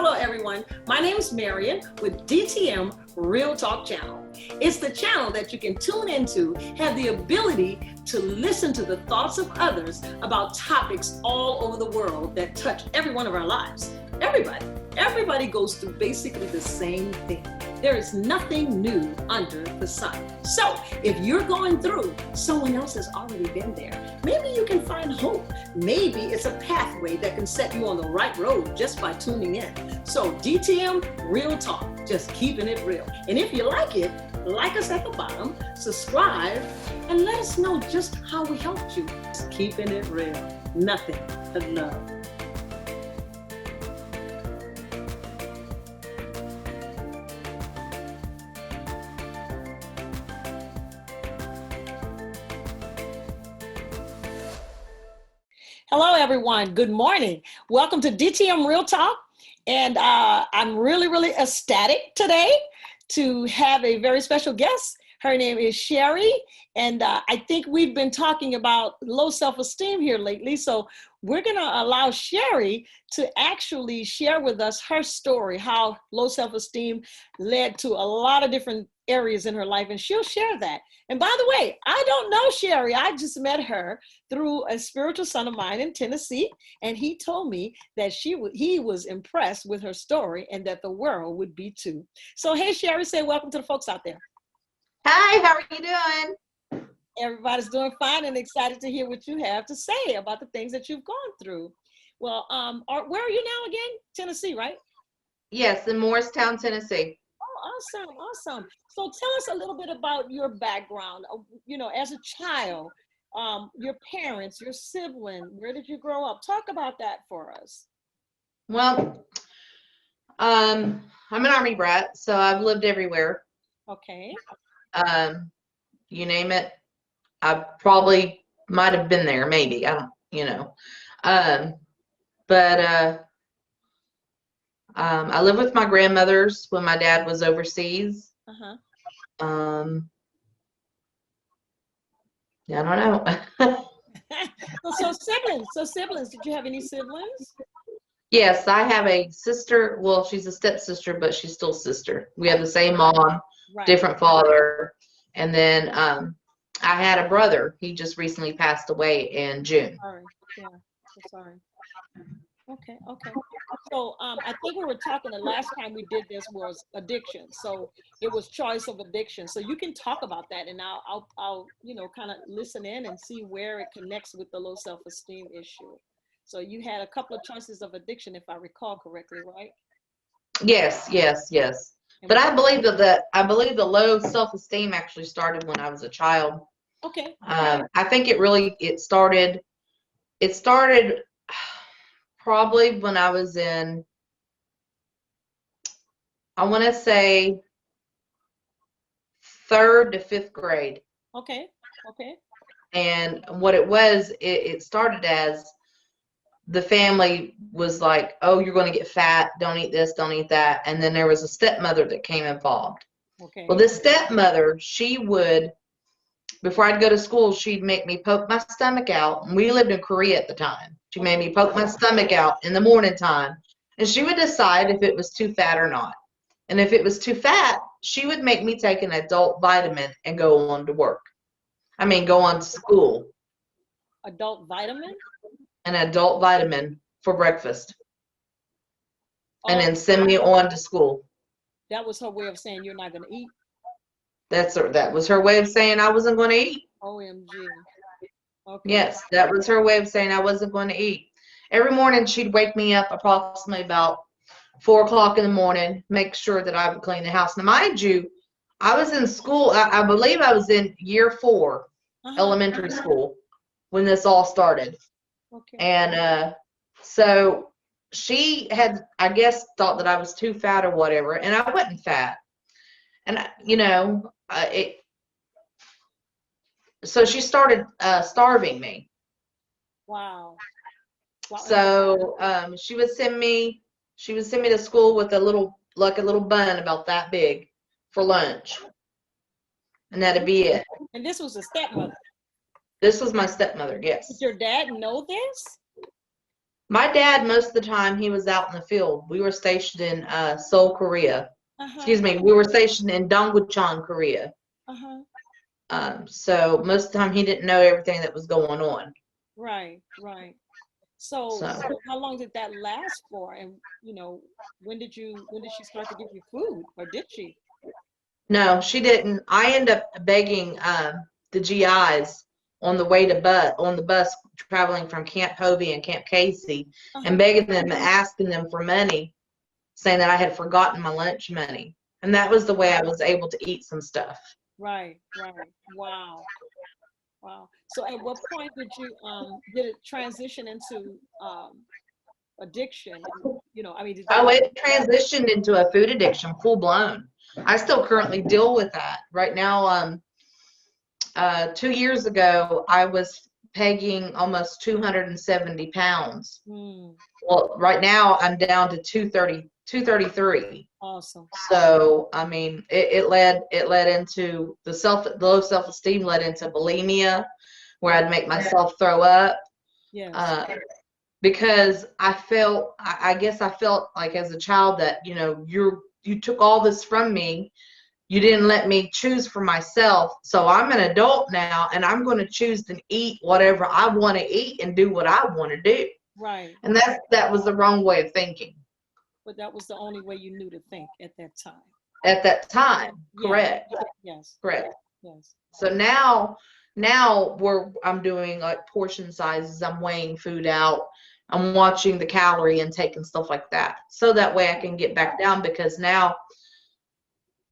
Hello everyone, my name is Marion with DTM Real Talk Channel. It's the channel that you can tune into, have the ability to listen to the thoughts of others about topics all over the world that touch every one of our lives. Everybody goes through basically the same thing. There is nothing new under the sun. So if you're going through, someone else has already been there. Maybe you can find hope. Maybe it's a pathway that can set you on the right road just by tuning in. So DTM Real Talk, just keeping it real. And if you like it, like us at the bottom, subscribe, and let us know just how we helped you. Just keeping it real. Nothing but love. Hello, everyone. Good morning. Welcome to DTM Real Talk. And I'm really ecstatic today to have a very special guest. Her name is Cheree. And I think we've been talking about low self-esteem here lately. So we're going to allow Cheree to actually share with us her story, how low self-esteem led to a lot of different areas in her life, and she'll share that. And by the way, I don't know Cheree. I just met her through a spiritual son of mine in Tennessee, and he told me that he was impressed with her story and that the world would be too. So hey, Cheree, say welcome to the folks out there. Hi, how are you doing? Everybody's doing fine and excited to hear what you have to say about the things that you've gone through. Well, where are you now again? Tennessee, right? Yes, in Morristown, Tennessee. Oh, awesome. So tell us a little bit about your background. You know, as a child, your parents, your sibling, where did you grow up? Talk about that for us. Well, I'm an Army brat, so I've lived everywhere. Okay. You name it, I probably might have been there, maybe. I don't. I lived with my grandmothers when my dad was overseas. Yeah, I don't know. So siblings, did you have any siblings? Yes, I have a sister. Well, she's a stepsister, but she's still sister. We have the same mom, right. Different father. And then I had a brother. He just recently passed away in June. Sorry. Yeah, so sorry. Okay. So I think we were talking the last time we did this was addiction. So it was choice of addiction. So you can talk about that, and I'll kind of listen in and see where it connects with the low self-esteem issue. So you had a couple of choices of addiction, if I recall correctly, right? Yes. But I believe the low self-esteem actually started when I was a child. Okay. I think it started probably when I was in, I want to say 3rd to 5th grade. Okay. And what it was, it started as the family was like, oh, you're going to get fat, don't eat this, don't eat that. And then there was a stepmother that came involved. Okay. Well, this stepmother, she would, before I'd go to school, she'd make me poke my stomach out. And we lived in Korea at the time. She made me poke my stomach out in the morning time. And she would decide if it was too fat or not. And if it was too fat, she would make me take an adult vitamin and go on to work. Go on to school. Adult vitamin? An adult vitamin for breakfast. And then send me on to school. That was her way of saying you're not going to eat? That was her way of saying I wasn't going to eat. OMG. Okay. Yes, that was her way of saying I wasn't going to eat. Every morning she'd wake me up approximately about 4 o'clock in the morning, make sure that I would clean the house. Now, mind you, I was in school. I believe I was in year 4, elementary school, when this all started. Okay. And so she had, I guess, thought that I was too fat or whatever, and I wasn't fat. And so she started starving me. Wow. So she would send me to school with a little bun about that big for lunch, and that'd be it. And this was a stepmother? This was my stepmother, yes. Did your dad know this? My dad, most of the time, he was out in the field. We were stationed in Seoul, Korea. Uh-huh. Excuse me, we were stationed in Donggucheon, Korea. Uh-huh. So most of the time, he didn't know everything that was going on. Right, right. So, So so how long did that last for? And when did she start to give you food, or did she? no, she didn't. I ended up begging the GIs on the way to on the bus traveling from Camp Hovey and Camp Casey, and Uh-huh. begging them and asking them for money, saying that I had forgotten my lunch money, and that was the way I was able to eat some stuff. Right, right. Wow, wow. So at what point did it transition into addiction? And I mean, did Oh, that? it transitioned into a food addiction, full blown. I still currently deal with that right now. 2 years ago, I was pegging almost 270 pounds. Mm, Well, right now I'm down to 230, 233. awesome. So, I mean, it led into the low self-esteem led into bulimia, where Right. I'd make myself throw up. Yes. Uh, because I guess I felt like as a child that, you took all this from me. You didn't let me choose for myself. So I'm an adult now, and I'm going to choose to eat whatever I want to eat and do what I want to do. Right. And that was the wrong way of thinking But that was the only way you knew to think at that time. at that time. Yeah. Correct. Yes. Correct. Yes. So now I'm doing like portion sizes. I'm weighing food out. I'm watching the calorie intake and stuff like that. So that way I can get back down, because now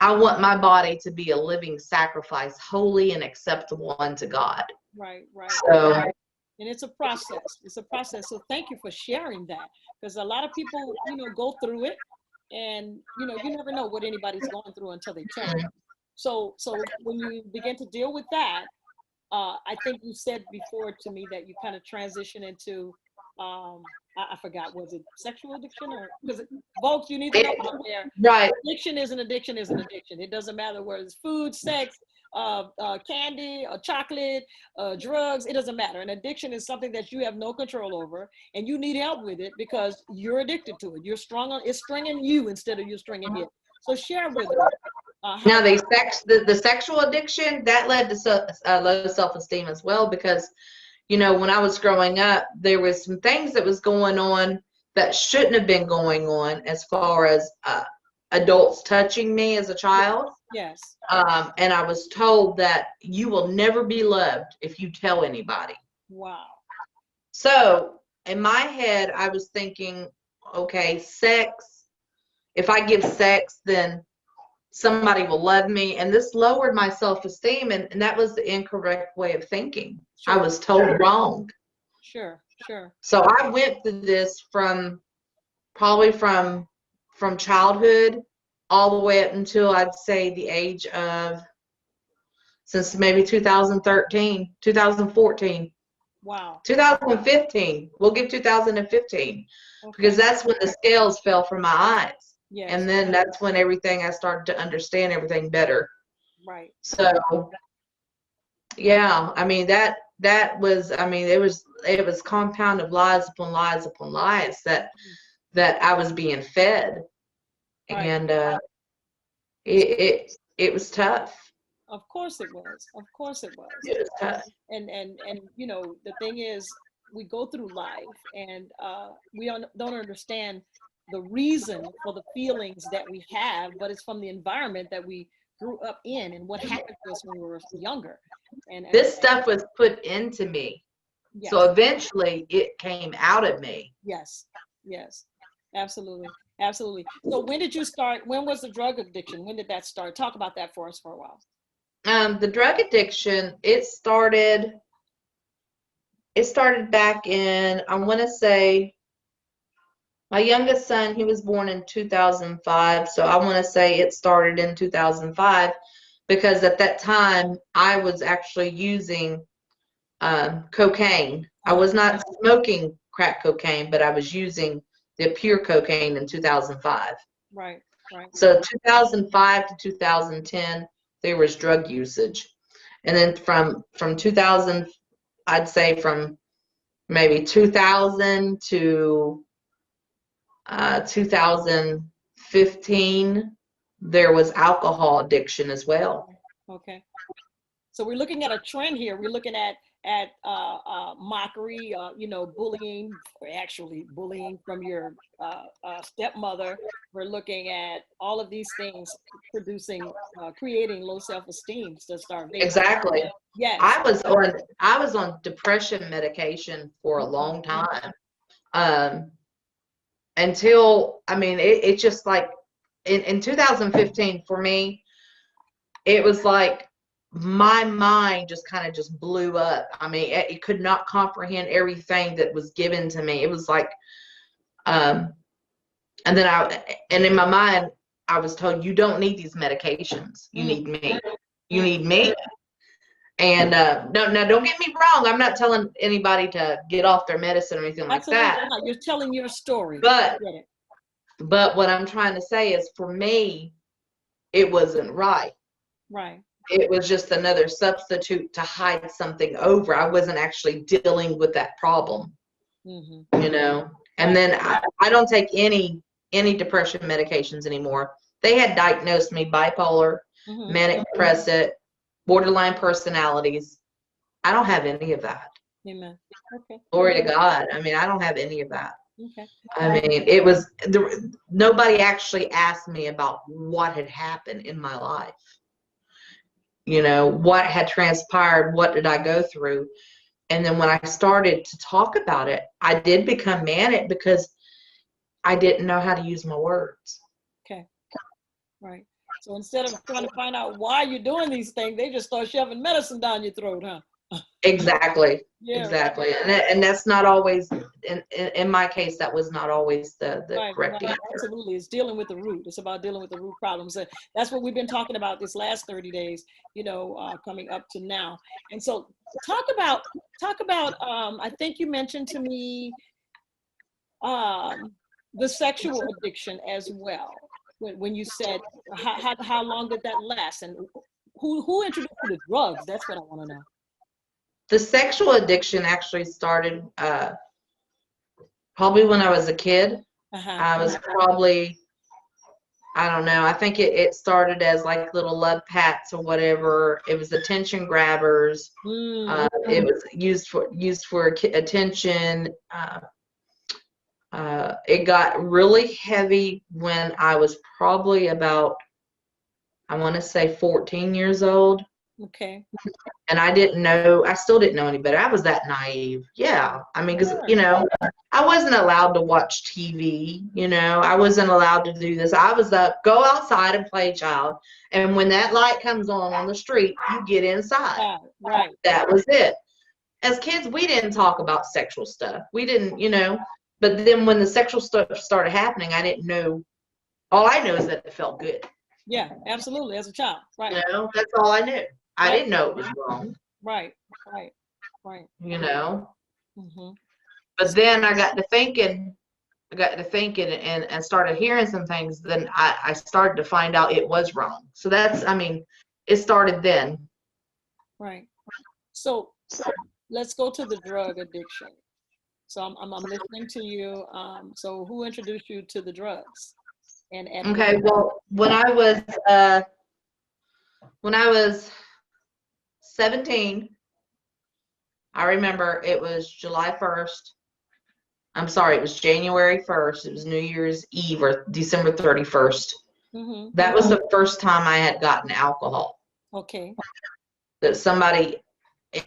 I want my body to be a living sacrifice, holy and acceptable unto God. Right. Right. So And it's a process. It's a process. So thank you for sharing that, because a lot of people, go through it, and you never know what anybody's going through until they tell you. So when you begin to deal with that, I think you said before to me that you kind of transition into, I forgot, was it sexual addiction? Or because folks, you need to know out there, right. addiction is an addiction is an addiction. It doesn't matter whether it's food, sex, candy, or chocolate, drugs. It doesn't matter. An addiction is something that you have no control over, and you need help with it because you're addicted to it. You're strong on it's stringing you instead of you stringing it. So share with us how. Now the sexual addiction that led to low self-esteem as well, because when I was growing up, there was some things that was going on that shouldn't have been going on, as far as adults touching me as a child. Yes. And I was told that you will never be loved if you tell anybody. Wow. So in my head, I was thinking, okay, sex, if I give sex, then somebody will love me. And this lowered my self-esteem. And that was the incorrect way of thinking. Sure. I was told wrong. Sure. So I went through this probably from childhood all the way up until I'd say the age of, since maybe 2013, 2014. Wow. 2015. We'll give 2015, Okay. because that's when the scales fell from my eyes. Yes. And then that's when I started to understand everything better. Right. So yeah, I mean that was, I mean, it was compound of lies upon lies upon lies that I was being fed. Right. And it was tough. Of course it was. Of course it was. It was tough. And the thing is, we go through life, and we don't understand the reason for the feelings that we have, but it's from the environment that we grew up in and what happened to us when we were younger. And This stuff was put into me. yes. So eventually it came out of me. Yes. Absolutely. So when did you start? When was the drug addiction? When did that start? Talk about that for us for a while. The drug addiction, it started back in, I want to say, my youngest son, he was born in 2005. So I want to say it started in 2005, because at that time I was actually using cocaine. I was not smoking crack cocaine, but I was using the pure cocaine in 2005. Right. So 2005 to 2010, there was drug usage. And then from 2000, I'd say from maybe 2000 to 2015, there was alcohol addiction as well. Okay. So we're looking at a trend here. We're looking at mockery, bullying, or actually bullying from your stepmother. We're looking at all of these things creating low self-esteem to start vaping. Exactly. Yes. I was on depression medication for a long time. Until, it's just like in 2015 for me, it was like my mind just kind of just blew up. It could not comprehend everything that was given to me. It was like, and in my mind, I was told, you don't need these medications. You need me. You need me. And no, don't get me wrong. I'm not telling anybody to get off their medicine or anything like that. Not. You're telling your story. But what I'm trying to say is, for me, it wasn't right. Right. It was just another substitute to hide something over. I wasn't actually dealing with that problem, And then I don't take any depression medications anymore. They had diagnosed me bipolar, manic depressive, borderline personalities. I don't have any of that. Amen. Okay. Glory to God. I don't have any of that. Okay. It was nobody actually asked me about what had happened in my life. What had transpired, what did I go through? And then when I started to talk about it, I did become manic because I didn't know how to use my words. Okay. Right. So instead of trying to find out why you're doing these things, they just start shoving medicine down your throat, huh? Exactly. Yeah, exactly. Right. And that's not always, in my case, that was not always the correct answer. Absolutely. It's dealing with the root. It's about dealing with the root problems. And that's what we've been talking about this last 30 days, coming up to now. And so talk about, I think you mentioned to me the sexual addiction as well. When you said, how long did that last? And who introduced you to drugs? That's what I want to know. The sexual addiction actually started probably when I was a kid. I was probably, I don't know, I think it started as like little love pats or whatever. It was attention grabbers. It was used for attention. It got really heavy when I was probably about, I want to say 14 years old. Okay. And I still didn't know any better. I was that naive. Yeah. Because, I wasn't allowed to watch TV. I wasn't allowed to do this. I was go outside and play, child. And when that light comes on the street, you get inside. Right. That was it. As kids, we didn't talk about sexual stuff. We didn't, but then when the sexual stuff started happening, I didn't know. All I knew is that it felt good. Yeah, absolutely. As a child. Right. That's all I knew. I didn't know it was wrong. Right. But then I got to thinking and started hearing some things. Then I started to find out it was wrong. So that's, it started then. Right. So let's go to the drug addiction. So I'm listening to you. So who introduced you to the drugs? Okay. Well, when I was 17, I remember it was July 1st. I'm sorry, it was January 1st. It was New Year's Eve or December 31st. That was the first time I had gotten alcohol. Okay. That somebody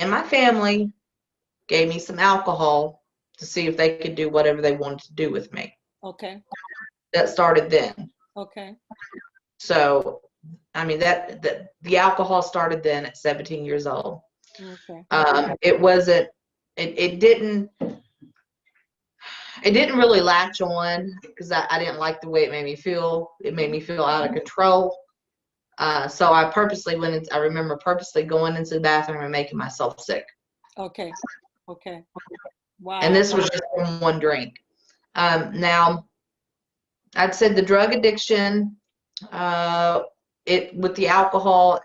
in my family gave me some alcohol to see if they could do whatever they wanted to do with me. Okay. That started then. Okay. So, the alcohol started then at 17 years old. Okay. It didn't really latch on because I didn't like the way it made me feel. It made me feel out of control. So I remember purposely going into the bathroom and making myself sick. Okay. Wow. And this was just from one drink. Now, I'd said the drug addiction, with the alcohol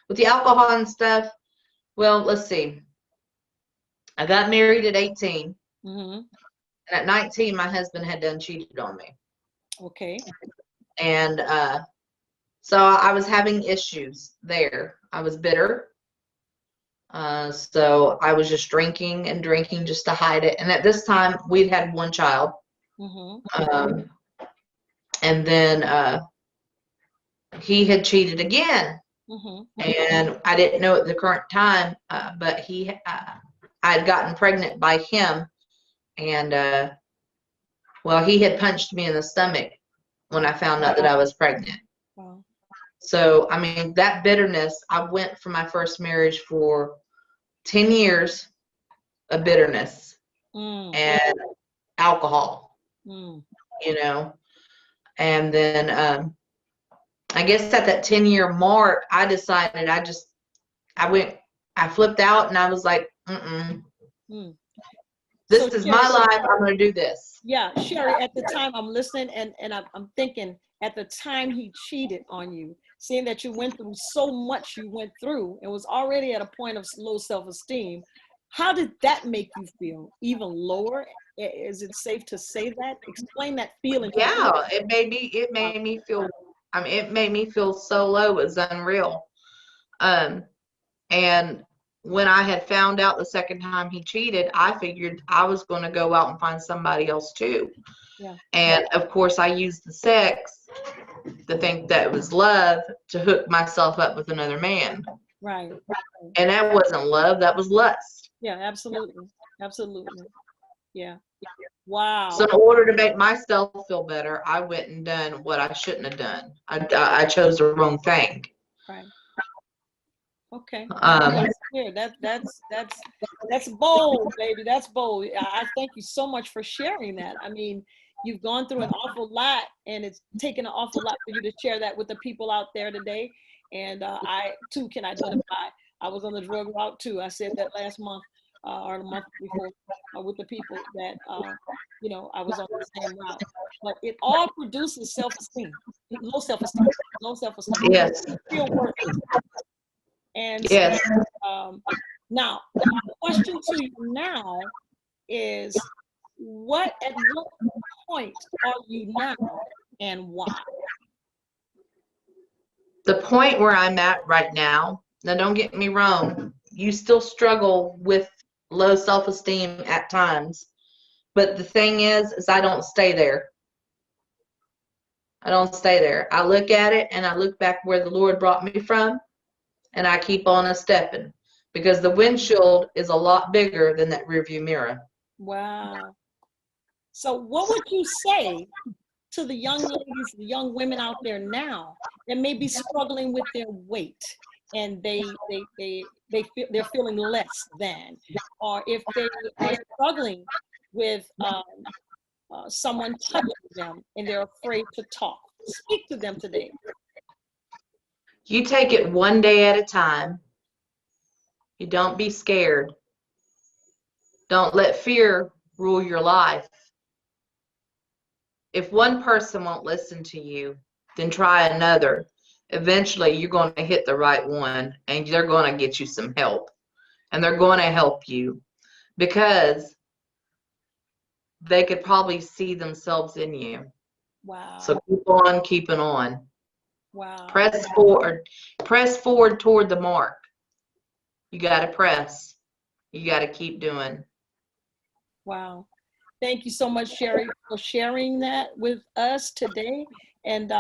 and stuff. Well, let's see. I got married at 18. Mm-hmm. And at 19, my husband had done cheated on me. Okay. And so I was having issues there. I was bitter. So I was just drinking and drinking just to hide it. And at this time, we'd had one child. Mm-hmm. And then he had cheated again. Mm-hmm. And I didn't know at the current time, but I had gotten pregnant by him. And well, he had punched me in the stomach when I found out that I was pregnant. Wow. So, I mean, that bitterness, I went from my first marriage for 10 years of bitterness and alcohol, you know. And then I guess at that 10-year mark, I decided I flipped out and I was like, this So, is my life. I'm going to do this. Yeah, Cheree, at the time I'm listening and I'm thinking, at the time he cheated on you, seeing that you went through so much you went through and was already at a point of low self-esteem, how did that make you feel? Even lower? Is it safe to say that? Explain that feeling. Yeah, it made me feel, I mean, it made me feel so low. It was unreal. And when I had found out the second time he cheated, I figured I was going to go out and find somebody else too. Yeah. And of course, I used the sex to think that it was love to hook myself up with another man. Right. And that wasn't love, that was lust. Yeah, absolutely. Absolutely. Yeah. Wow. So in order to make myself feel better, I went and done what I shouldn't have done. I chose the wrong thing. Right. Okay. That's clear. That's bold, baby. That's bold. I thank you so much for sharing that. I mean, you've gone through an awful lot, and it's taken an awful lot for you to share that with the people out there today. And I too can identify. I was on the drug route too. I said that last month or the month before with the people that you know, I was on the same route. But it all produces self-esteem, low self-esteem, low self-esteem. Yes. Feel worthless. And yes. So, now, my question to you now is, at what point are you now and why? The point where I'm at right now, now don't get me wrong, you still struggle with low self-esteem at times. But the thing is I don't stay there. I don't stay there. I look at it and I look back where the Lord brought me from. And I keep on a stepping, because the windshield is a lot bigger than that rearview mirror. Wow. So what would you say to the young ladies, the young women out there now that may be struggling with their weight and they're feeling less than, or if they are struggling with someone touching them and they're afraid to talk? Speak to them today. You take it one day at a time. You don't be scared. Don't let fear rule your life. If one person won't listen to you, then try another. Eventually, you're going to hit the right one, and they're going to get you some help. And they're going to help you, because they could probably see themselves in you. Wow. So keep on keeping on. Wow. Press forward toward the mark. You got to press. You got to keep doing. Wow. Thank you so much, Cheree, for sharing that with us today. And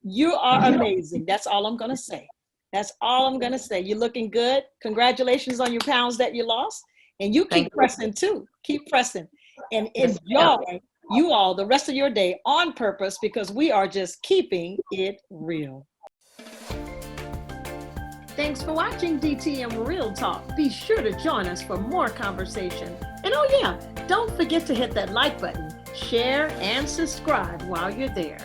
you are amazing. That's all I'm going to say. That's all I'm going to say. You're looking good. Congratulations on your pounds that you lost. And you keep pressing too. Keep pressing. And enjoy you all the rest of your day on purpose, because we are just keeping it real. Thanks for watching DTM Real Talk. Be sure to join us for more conversation. And oh yeah, don't forget to hit that like button, share, and subscribe while you're there.